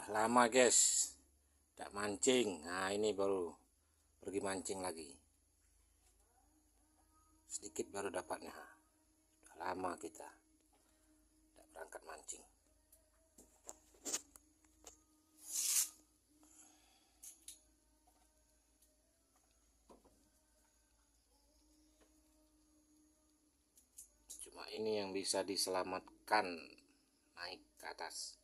lama guys tidak mancing. Nah ini baru pergi mancing lagi, sedikit baru dapatnya. Sudah lama kita tidak berangkat mancing. Cuma ini yang bisa diselamatkan naik ke atas.